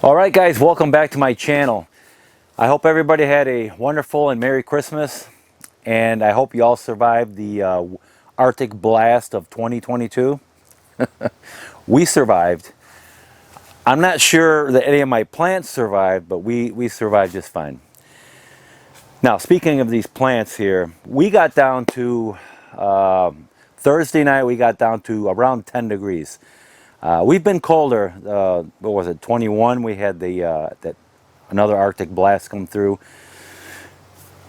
Alright guys, welcome back to my channel. I hope everybody had a wonderful and Merry Christmas, and I hope you all survived the Arctic blast of 2022. We survived. I'm not sure that any of my plants survived, but we survived just fine. Now, speaking of these plants here, we got down to Thursday night, we got down to around 10 degrees. We've been colder. What was it? 21. We had that another Arctic blast come through.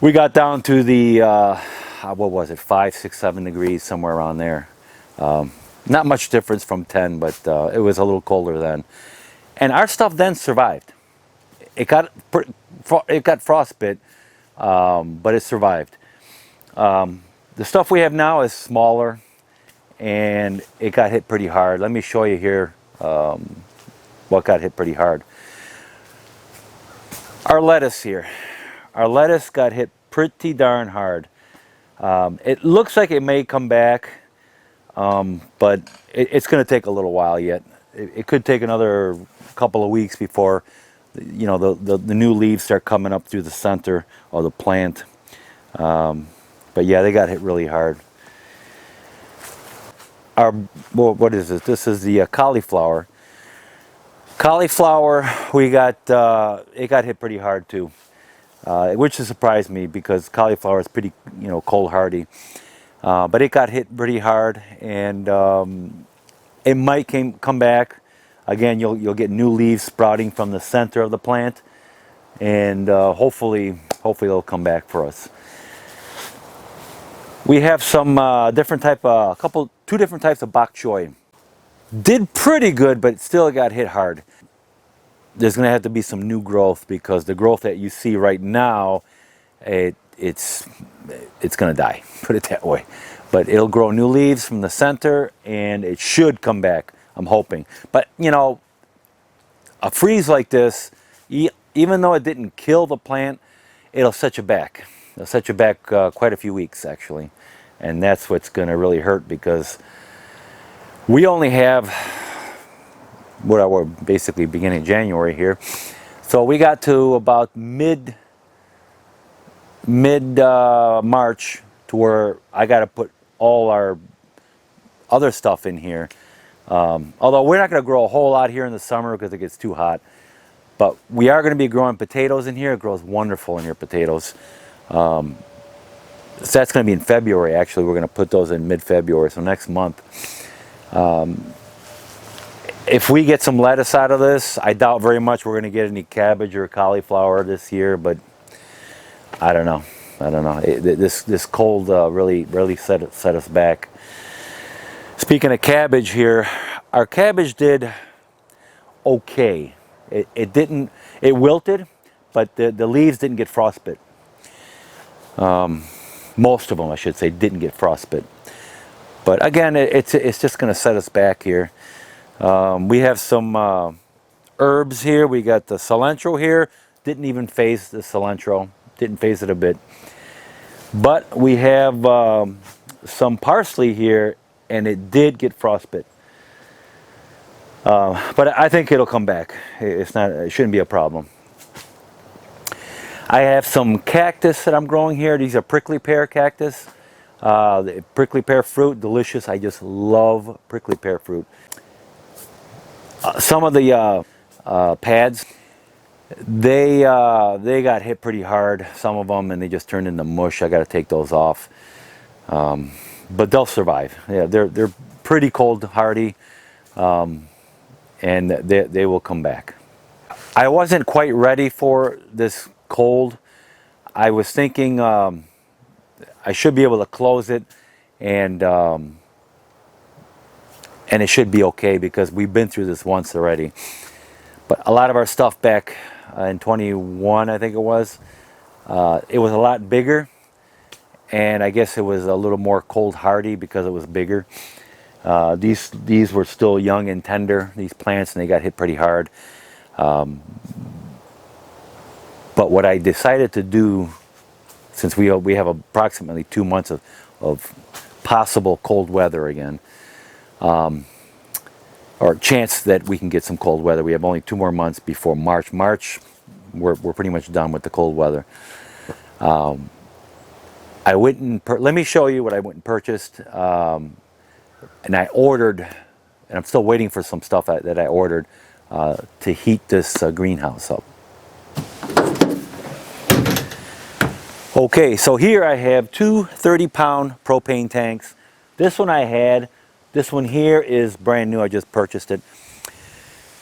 We got down to the what was it? 5, 6, 7 degrees, somewhere around there. Not much difference from 10, but it was a little colder then. And our stuff then survived. It got frostbite, but it survived. The stuff we have now is smaller, and it got hit pretty hard. Let me show you here what got hit pretty hard. Our lettuce here. Our lettuce got hit pretty darn hard. It looks like it may come back, but it's going to take a little while yet. It could take another couple of weeks before the new leaves start coming up through the center of the plant. But yeah, they got hit really hard. What is this? This is the cauliflower. Cauliflower, it got hit pretty hard too, which has surprised me because cauliflower is pretty, cold hardy. But it got hit pretty hard, and it might come back. Again, you'll get new leaves sprouting from the center of the plant, and hopefully they'll come back for us. We have some two different types of bok choy. Did pretty good, but still got hit hard. There's going to have to be some new growth because the growth that you see right now, it's going to die. Put it that way. But it'll grow new leaves from the center, and it should come back. I'm hoping. But a freeze like this, even though it didn't kill the plant, it'll set you back. It'll set you back quite a few weeks, actually. And that's what's going to really hurt, because we only have, we're basically beginning of January here. So we got to about mid March to where I got to put all our other stuff in here. Although we're not going to grow a whole lot here in the summer because it gets too hot. But we are going to be growing potatoes in here. It grows wonderful in here, potatoes. So that's going to be in February, actually. We're going to put those in mid-February, so next month. If we get some lettuce out of this, I doubt very much we're going to get any cabbage or cauliflower this year, but I don't know. This cold really set us back. Speaking of cabbage here, our cabbage did okay. It wilted, but the leaves didn't get frostbite. Most of them, I should say, didn't get frostbite. But again, it's just going to set us back here. We have some herbs here. We got the cilantro here. Didn't even phase the cilantro. Didn't phase it a bit. But we have some parsley here, and it did get frostbite. But I think it'll come back. It shouldn't be a problem. I have some cactus that I'm growing here. These are prickly pear cactus. The prickly pear fruit, delicious. I just love prickly pear fruit. Some of the pads, they got hit pretty hard, some of them, and they just turned into mush. I got to take those off. But they'll survive. Yeah, they're pretty cold hardy, and they will come back. I wasn't quite ready for this cold. I was thinking I should be able to close it, and it should be okay because we've been through this once already. But a lot of our stuff back in 21, I think it was a lot bigger, and I guess it was a little more cold hardy because it was bigger. These were still young and tender, these plants, and they got hit pretty hard. But what I decided to do, since we have approximately 2 months of possible cold weather again, or chance that we can get some cold weather. We have only 2 more months before March. We're pretty much done with the cold weather. I went and let me show you what I went and purchased, and I ordered, and I'm still waiting for some stuff that I ordered to heat this greenhouse up. Okay, so here I have two 30-pound propane tanks. This one I had. This one here is brand new. I just purchased it.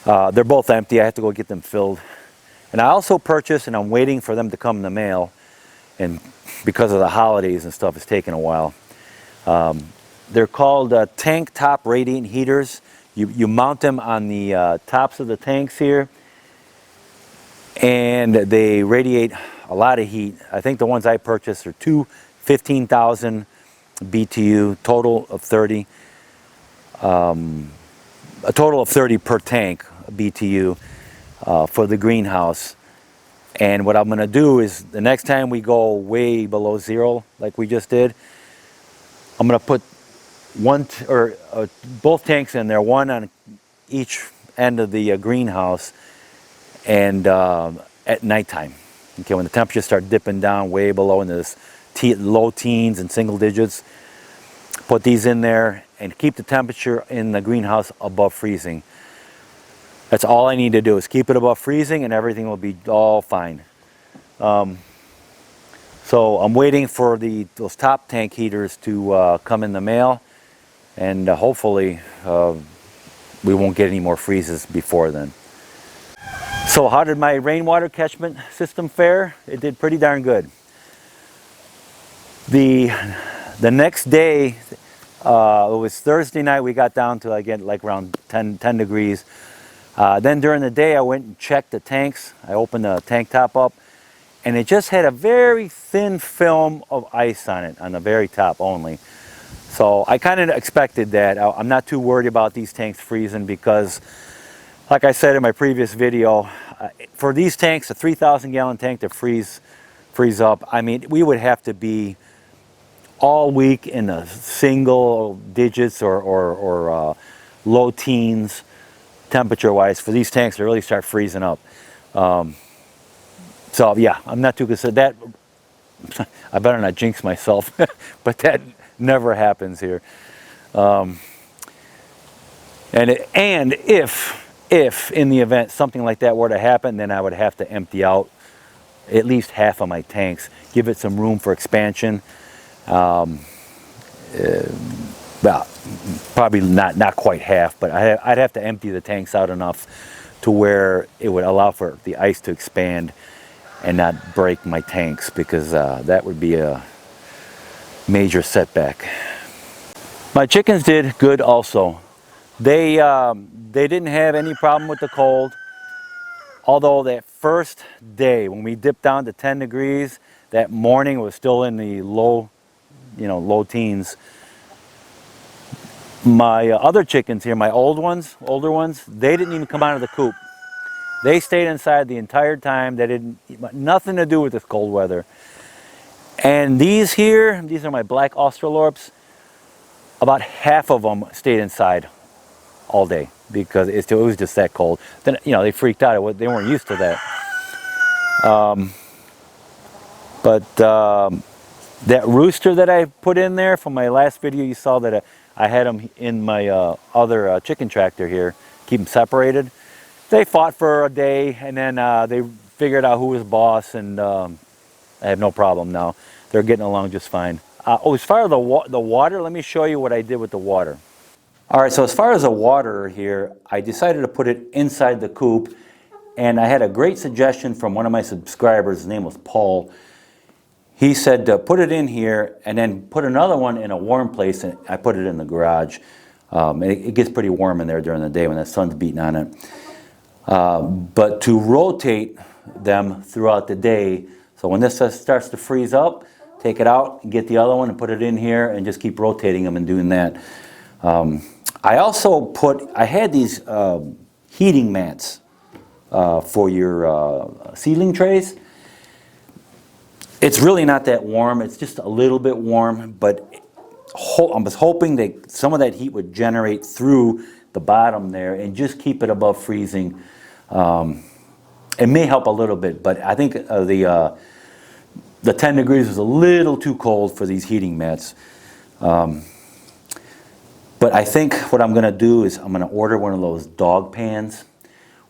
They're both empty. I have to go get them filled. And I also purchased, and I'm waiting for them to come in the mail, and because of the holidays and stuff, it's taking a while. They're called tank top radiant heaters. You mount them on the tops of the tanks here, and they radiate a lot of heat. I think the ones I purchased are two 15,000 BTU, total of 30. A total of 30 per tank BTU for the greenhouse. And what I'm going to do is the next time we go way below zero, like we just did, I'm going to put both tanks in there, one on each end of the greenhouse, and at nighttime. Okay, when the temperatures start dipping down way below into this low teens and single digits, put these in there and keep the temperature in the greenhouse above freezing. That's all I need to do is keep it above freezing and everything will be all fine. So I'm waiting for those top tank heaters to come in the mail, and hopefully we won't get any more freezes before then. So how did my rainwater catchment system fare? It did pretty darn good. The next day, it was Thursday night, we got down to again like around 10 degrees. Then during the day I went and checked the tanks. I opened the tank top up, and it just had a very thin film of ice on it, on the very top only. So I kind of expected that. I'm not too worried about these tanks freezing because, like I said in my previous video, for these tanks, a 3,000 gallon tank to freeze up, I mean, we would have to be all week in the single digits or low teens temperature wise for these tanks to really start freezing up. So yeah, I'm not too concerned. That I better not jinx myself, but that never happens here. And if in the event something like that were to happen, then I would have to empty out at least half of my tanks, give it some room for expansion. Well, probably not quite half, but I'd have to empty the tanks out enough to where it would allow for the ice to expand and not break my tanks, because that would be a major setback. My chickens did good also. They didn't have any problem with the cold, although that first day when we dipped down to 10 degrees, that morning was still in the low teens. My other chickens here, my older ones, they didn't even come out of the coop. They stayed inside the entire time. They didn't, nothing to do with this cold weather. And these here, these are my black Australorps. About half of them stayed inside all day because it was just that cold. Then they freaked out. They weren't used to that. That rooster that I put in there from my last video, you saw that I had them in my other chicken tractor here, keep them separated. They fought for a day, and then they figured out who was boss, and I have no problem now. They're getting along just fine. As far as the water, let me show you what I did with the water. All right, so as far as the water here, I decided to put it inside the coop, and I had a great suggestion from one of my subscribers. His name was Paul. He said to put it in here and then put another one in a warm place, and I put it in the garage. It gets pretty warm in there during the day when the sun's beating on it. But to rotate them throughout the day, so when this starts to freeze up, take it out and get the other one and put it in here and just keep rotating them and doing that. I had these heating mats for your seedling trays. It's really not that warm. It's just a little bit warm, but I was hoping that some of that heat would generate through the bottom there and just keep it above freezing. It may help a little bit, but I think the 10 degrees is a little too cold for these heating mats. But I think what I'm going to do is I'm going to order one of those dog pans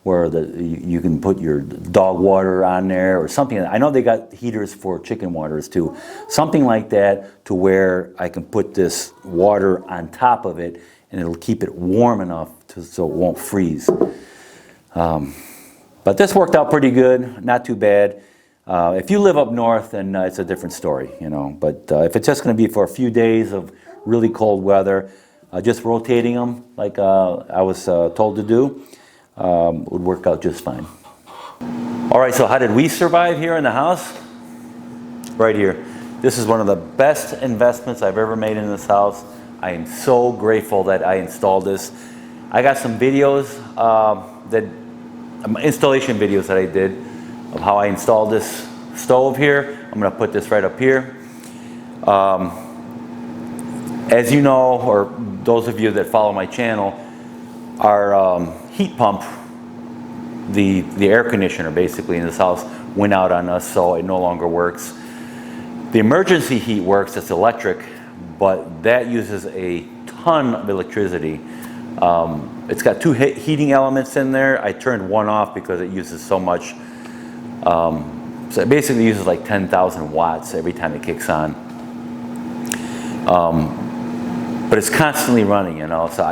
where you can put your dog water on there or something. I know they got heaters for chicken waters too. Something like that to where I can put this water on top of it and it'll keep it warm enough so it won't freeze. But this worked out pretty good, not too bad. If you live up north, then it's a different story, you know. But if it's just going to be for a few days of really cold weather, just rotating them like I was told to do would work out just fine. All right, so how did we survive here in the house? Right here. This is one of the best investments I've ever made in this house. I am so grateful that I installed this. I got some videos, installation videos that I did of how I installed this stove here. I'm going to put this right up here. As you know, or those of you that follow my channel, our heat pump, the air conditioner basically in this house went out on us, so it no longer works. The emergency heat works, it's electric, but that uses a ton of electricity. It's got two heating elements in there. I turned one off because it uses so much. So it basically uses like 10,000 watts every time it kicks on. But it's constantly running, you know, so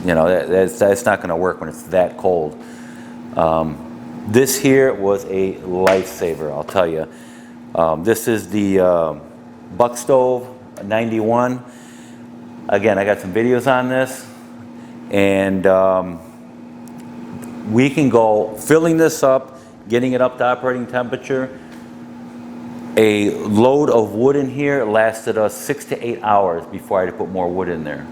you know, that's not going to work when it's that cold. This here was a lifesaver, I'll tell you. This is the Buck Stove 91. Again, I got some videos on this, and we can go filling this up, getting it up to operating temperature. A load of wood in here lasted us 6 to 8 hours before I had to put more wood in there,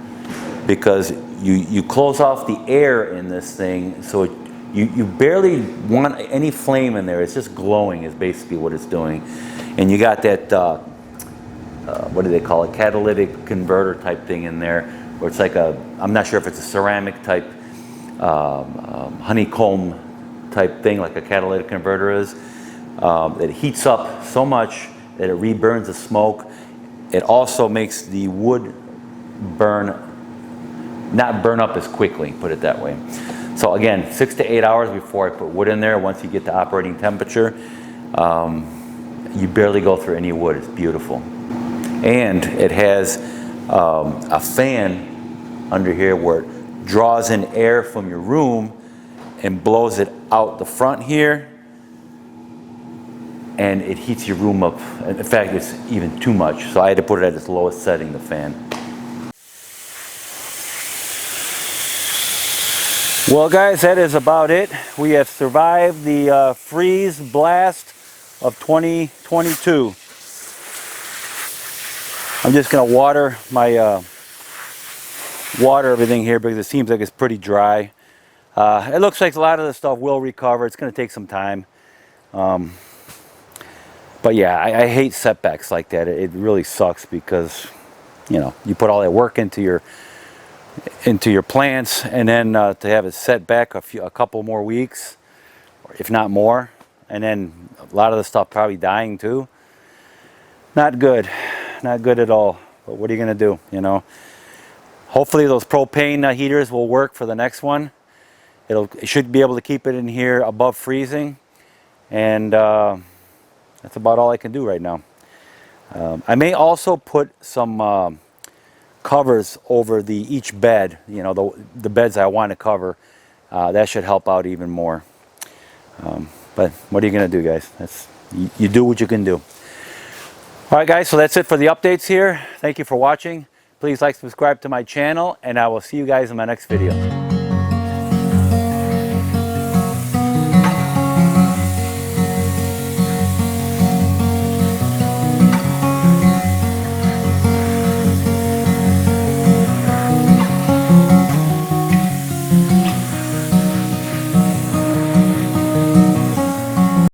because you close off the air in this thing, so you barely want any flame in there. It's just glowing is basically what it's doing. And you got that what do they call it, catalytic converter type thing in there, where it's like I'm not sure if it's a ceramic type honeycomb type thing like a catalytic converter is. It heats up so much that it reburns the smoke. It also makes the wood not burn up as quickly, put it that way. So again, 6 to 8 hours before I put wood in there. Once you get to operating temperature, you barely go through any wood. It's beautiful. And it has a fan under here where it draws in air from your room and blows it out the front here, and it heats your room up. In fact, it's even too much, so I had to put it at its lowest setting, the fan. Well guys, that is about it. We have survived the freeze blast of 2022. I'm just going to water everything here because it seems like it's pretty dry. It looks like a lot of the stuff will recover. It's going to take some time. But yeah, I hate setbacks like that. It really sucks because, you know, you put all that work into your plants, and then to have it set back a couple more weeks, if not more, and then a lot of the stuff probably dying too. Not good. Not good at all. But what are you going to do, you know? Hopefully those propane heaters will work for the next one. It should be able to keep it in here above freezing, and that's about all I can do right now. I may also put some covers over each bed, you know, the beds I want to cover. That should help out even more. But what are you going to do, guys? You do what you can do. All right, guys, so that's it for the updates here. Thank you for watching. Please like, subscribe to my channel, and I will see you guys in my next video.